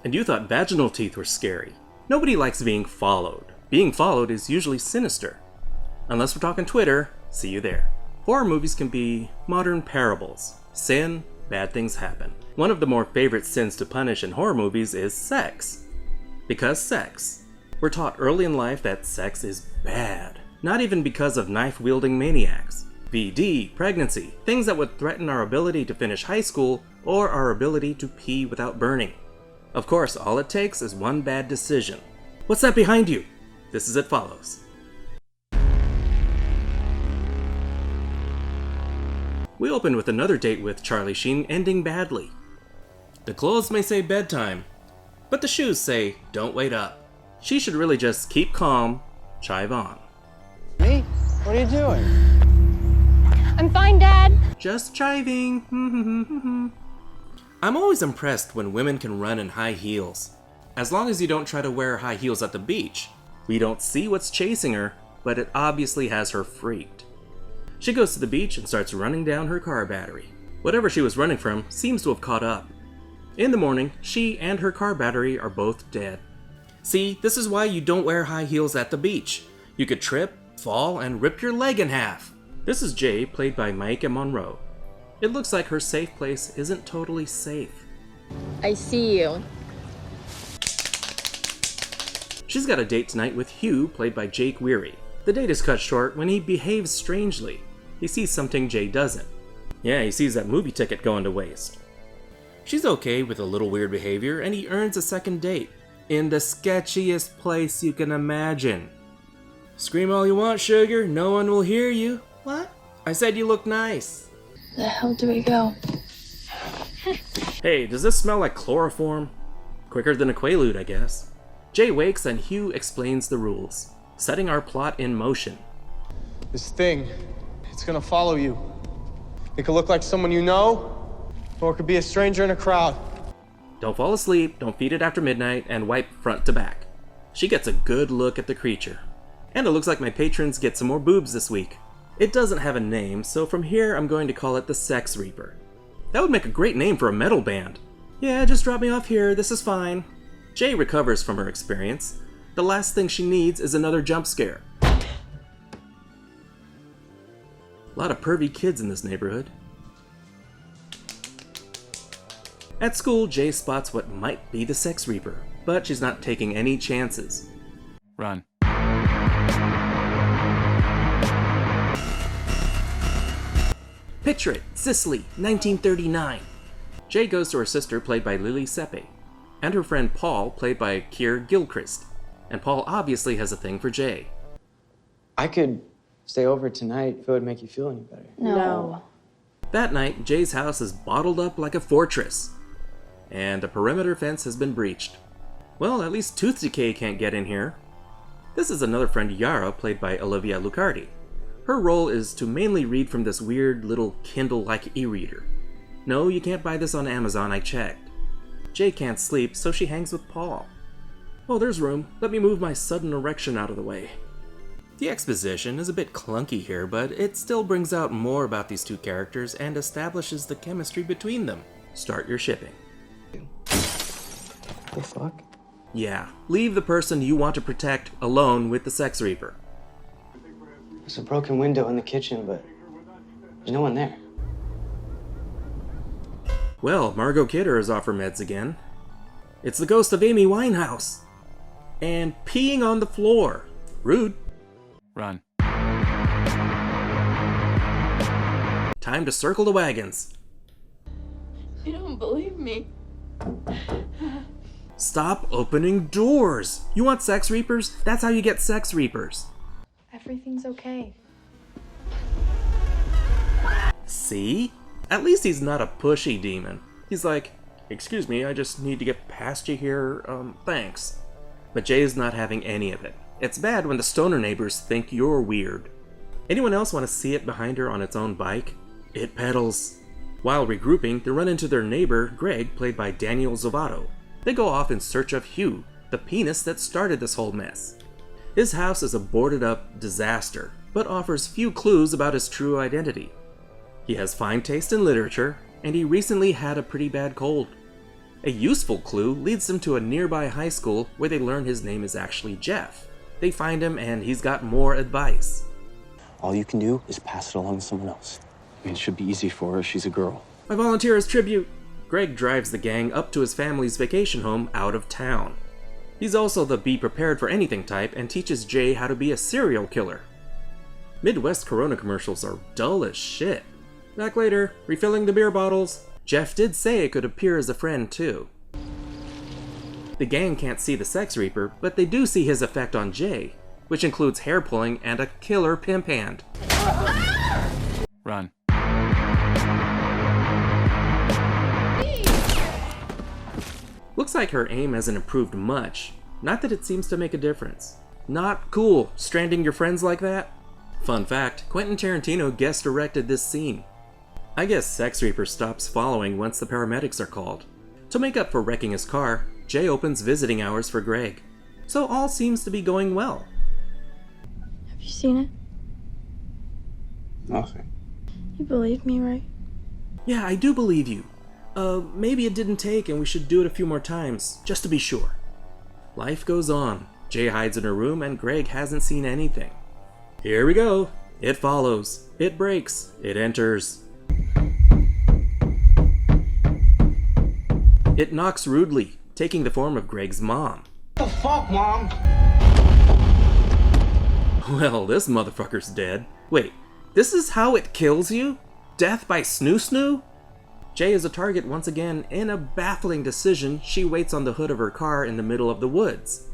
And you thought vaginal teeth were scary. Nobody likes being followed. Being followed is usually sinister. Unless we're talking Twitter, see you there. Horror movies can be modern parables. Sin, bad things happen. One of the more favorite sins to punish in horror movies is sex. Because sex. We're taught early in life that sex is bad. Not even because of knife-wielding maniacs. VD, pregnancy, things that would threaten our ability to finish high school or our ability to pee without burning. Of course, all it takes is one bad decision. What's that behind you? This is It Follows. We open with another date with Charlie Sheen ending badly. The clothes may say bedtime, but the shoes say don't wait up. She should really just keep calm, chive on. Me? What are you doing? I'm fine, Dad. Just chiving. I'm always impressed when women can run in high heels. As long as you don't try to wear high heels at the beach. We don't see what's chasing her, but it obviously has her freaked. She goes to the beach and starts running down her car battery. Whatever she was running from seems to have caught up. In the morning, she and her car battery are both dead. See, this is why you don't wear high heels at the beach. You could trip, fall, and rip your leg in half. This is Jay, played by Maika Monroe. It looks like her safe place isn't totally safe. I see you. She's got a date tonight with Hugh, played by Jake Weary. The date is cut short when he behaves strangely. He sees something Jay doesn't. Yeah, he sees that movie ticket going to waste. She's okay with a little weird behavior, and he earns a second date in the sketchiest place you can imagine. Scream all you want, sugar. No one will hear you. What? I said you look nice. Where the hell do we go? Hey, does this smell like chloroform? Quicker than a Quaalude, I guess. Jay wakes and Hugh explains the rules, setting our plot in motion. This thing, it's gonna follow you. It could look like someone you know, or it could be a stranger in a crowd. Don't fall asleep, don't feed it after midnight, and wipe front to back. She gets a good look at the creature. And it looks like my patrons get some more boobs this week. It doesn't have a name, so from here I'm going to call it the Sex Reaper. That would make a great name for a metal band. Yeah, just drop me off here, this is fine. Jay recovers from her experience. The last thing she needs is another jump scare. A lot of pervy kids in this neighborhood. At school, Jay spots what might be the Sex Reaper, but she's not taking any chances. Run. Picture it, Sicily, 1939. Jay goes to her sister, played by Lily Sepe, and her friend Paul, played by Keir Gilchrist. And Paul obviously has a thing for Jay. I could stay over tonight if it would make you feel any better. No. That night, Jay's house is bottled up like a fortress, and a perimeter fence has been breached. Well, at least tooth decay can't get in here. This is another friend, Yara, played by Olivia Lucardi. Her role is to mainly read from this weird little Kindle-like e-reader. No, you can't buy this on Amazon, I checked. Jay can't sleep, so she hangs with Paul. Oh, there's room. Let me move my sudden erection out of the way. The exposition is a bit clunky here, but it still brings out more about these two characters and establishes the chemistry between them. Start your shipping. The fuck? Yeah, leave the person you want to protect alone with the Sex Reaper. There's a broken window in the kitchen, but there's no one there. Well, Margot Kidder is off her meds again. It's the ghost of Amy Winehouse. And peeing on the floor. Rude. Run. Time to circle the wagons. You don't believe me. Stop opening doors. You want Sex Reapers? That's how you get Sex Reapers. Everything's okay. See? At least he's not a pushy demon. He's like, excuse me, I just need to get past you here, thanks. But Jay's not having any of it. It's bad when the stoner neighbors think you're weird. Anyone else want to see it behind her on its own bike? It pedals. While regrouping, they run into their neighbor, Greg, played by Daniel Zovato. They go off in search of Hugh, the penis that started this whole mess. His house is a boarded up disaster, but offers few clues about his true identity. He has fine taste in literature, and he recently had a pretty bad cold. A useful clue leads them to a nearby high school where they learn his name is actually Jeff. They find him and he's got more advice. All you can do is pass it along to someone else. I mean, it should be easy for her. She's a girl. I volunteer as tribute. Greg drives the gang up to his family's vacation home out of town. He's also the be prepared for anything type and teaches Jay how to be a serial killer. Midwest Corona commercials are dull as shit. Back later, refilling the beer bottles, Jeff did say it could appear as a friend too. The gang can't see the Sex Reaper, but they do see his effect on Jay, which includes hair pulling and a killer pimp hand. Run. Looks like her aim hasn't improved much. Not that it seems to make a difference. Not cool, stranding your friends like that. Fun fact, Quentin Tarantino guest directed this scene. I guess Sex Reaper stops following once the paramedics are called. To make up for wrecking his car, Jay opens visiting hours for Greg. So all seems to be going well. Have you seen it? Nothing. You believe me, right? Yeah, I do believe you. Maybe it didn't take and we should do it a few more times, just to be sure. Life goes on. Jay hides in her room and Greg hasn't seen anything. Here we go. It follows. It breaks. It enters. It knocks rudely, taking the form of Greg's mom. What the fuck, Mom? Well, this motherfucker's dead. Wait, this is how it kills you? Death by snoo-snoo? Jay is a target once again. In a baffling decision, she waits on the hood of her car in the middle of the woods.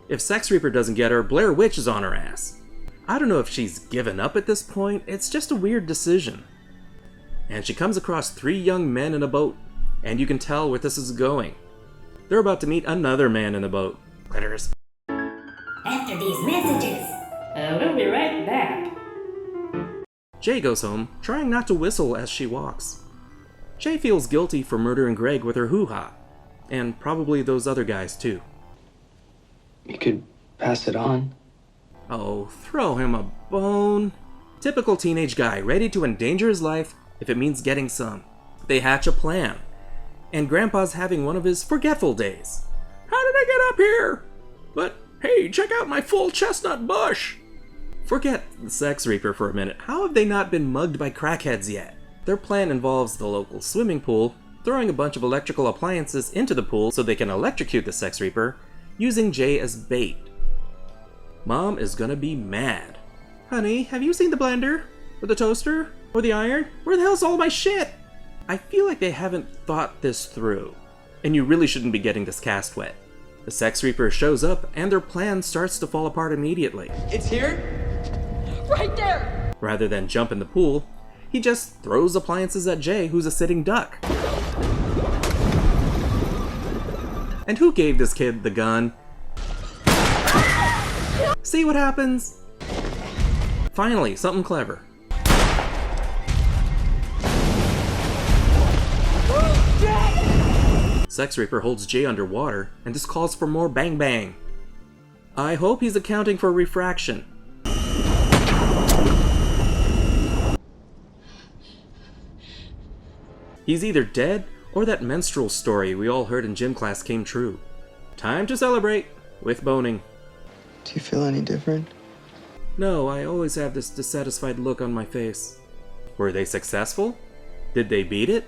If Sex Reaper doesn't get her, Blair Witch is on her ass. I don't know if she's given up at this point, it's just a weird decision. And she comes across 3 young men in a boat, and you can tell where this is going. They're about to meet another man in a boat. Clitoris. After these messages, we'll be right back. Jay goes home, trying not to whistle as she walks. Jay feels guilty for murdering Greg with her hoo-ha, and probably those other guys too. You could pass it on. Oh, throw him a bone. Typical teenage guy, ready to endanger his life if it means getting some. They hatch a plan, and Grandpa's having one of his forgetful days. How did I get up here? But hey, check out my full chestnut bush! Forget the Sex Reaper for a minute. How have they not been mugged by crackheads yet? Their plan involves the local swimming pool, throwing a bunch of electrical appliances into the pool so they can electrocute the Sex Reaper, using Jay as bait. Mom is gonna be mad. Honey, have you seen the blender? Or the toaster? Or the iron? Where the hell's all my shit? I feel like they haven't thought this through, and you really shouldn't be getting this cast wet. The Sex Reaper shows up, and their plan starts to fall apart immediately. It's here? Right there! Rather than jump in the pool, he just throws appliances at Jay, who's a sitting duck. And who gave this kid the gun? See what happens? Finally, something clever. Sex Reaper holds Jay underwater, and this calls for more bang bang. I hope he's accounting for refraction. He's either dead, or that menstrual story we all heard in gym class came true. Time to celebrate with boning. Do you feel any different? No, I always have this dissatisfied look on my face. Were they successful? Did they beat it?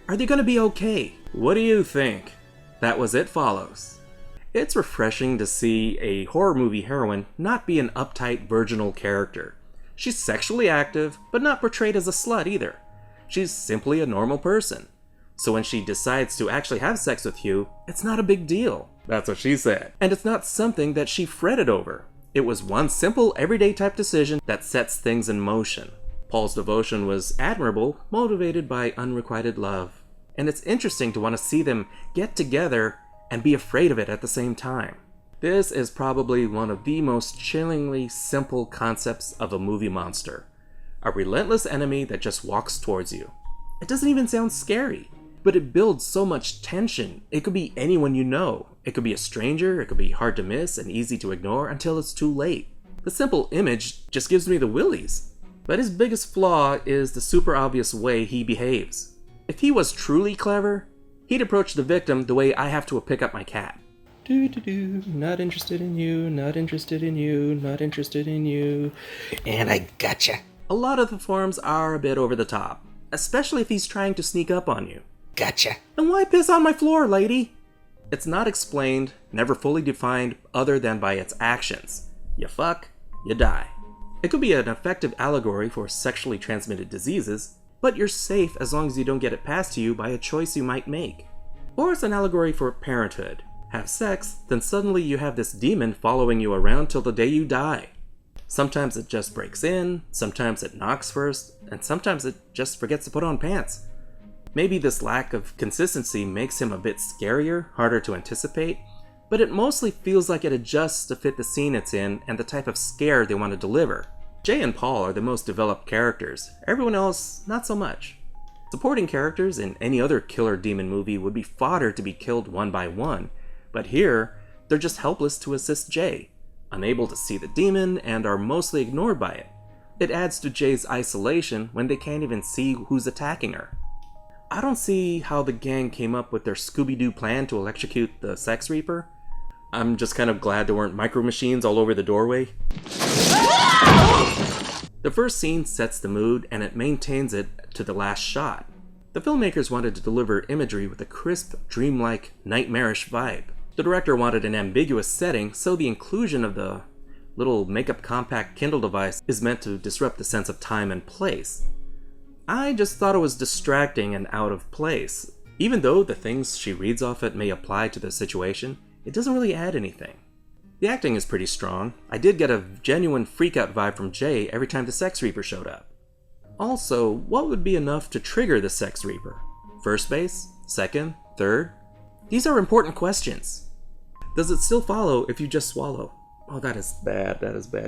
Are they gonna be okay? What do you think? That was It Follows. It's refreshing to see a horror movie heroine not be an uptight, virginal character. She's sexually active, but not portrayed as a slut either. She's simply a normal person. So when she decides to actually have sex with you, it's not a big deal. That's what she said. And it's not something that she fretted over. It was one simple, everyday type decision that sets things in motion. Paul's devotion was admirable, motivated by unrequited love. And it's interesting to want to see them get together and be afraid of it at the same time. This is probably one of the most chillingly simple concepts of a movie monster. A relentless enemy that just walks towards you. It doesn't even sound scary. but it builds so much tension. It could be anyone you know. It could be a stranger, it could be hard to miss and easy to ignore until it's too late. The simple image just gives me the willies. But his biggest flaw is the super obvious way he behaves. If he was truly clever, he'd approach the victim the way I have to pick up my cat. Not interested in you, not interested in you, not interested in you. And I gotcha. A lot of the forms are a bit over the top, especially if he's trying to sneak up on you. Gotcha. And why piss on my floor, lady? It's not explained, never fully defined other than by its actions. You fuck, you die. It could be an effective allegory for sexually transmitted diseases, but you're safe as long as you don't get it passed to you by a choice you might make. Or it's an allegory for parenthood. Have sex, then suddenly you have this demon following you around till the day you die. Sometimes it just breaks in, sometimes it knocks first, and sometimes it just forgets to put on pants. Maybe this lack of consistency makes him a bit scarier, harder to anticipate, but it mostly feels like it adjusts to fit the scene it's in and the type of scare they want to deliver. Jay and Paul are the most developed characters, everyone else not so much. Supporting characters in any other killer demon movie would be fodder to be killed one by one, but here, they're just helpless to assist Jay, unable to see the demon and are mostly ignored by it. It adds to Jay's isolation when they can't even see who's attacking her. I don't see how the gang came up with their Scooby-Doo plan to electrocute the Sex Reaper. I'm just kind of glad there weren't micro machines all over the doorway. The first scene sets the mood and it maintains it to the last shot. The filmmakers wanted to deliver imagery with a crisp, dreamlike, nightmarish vibe. The director wanted an ambiguous setting, so the inclusion of the little makeup compact Kindle device is meant to disrupt the sense of time and place. I just thought it was distracting and out of place. Even though the things she reads off it may apply to the situation, it doesn't really add anything. The acting is pretty strong. I did get a genuine freakout vibe from Jay every time the Sex Reaper showed up. Also, what would be enough to trigger the Sex Reaper? First base? Second? Third? These are important questions. Does it still follow if you just swallow? Oh, that is bad,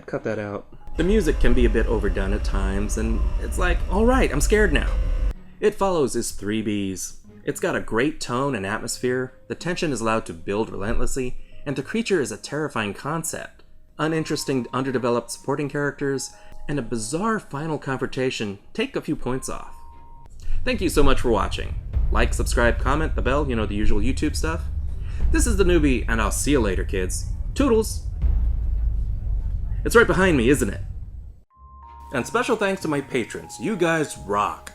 cut that out. The music can be a bit overdone at times, and it's like, alright, I'm scared now. It Follows is 3 Bs. It's got a great tone and atmosphere, the tension is allowed to build relentlessly, and the creature is a terrifying concept. Uninteresting, underdeveloped supporting characters, and a bizarre final confrontation take a few points off. Thank you so much for watching. Like, subscribe, comment, the bell, the usual YouTube stuff. This is theNewBee, and I'll see you later, kids. Toodles! It's right behind me, isn't it? And special thanks to my patrons. You guys rock.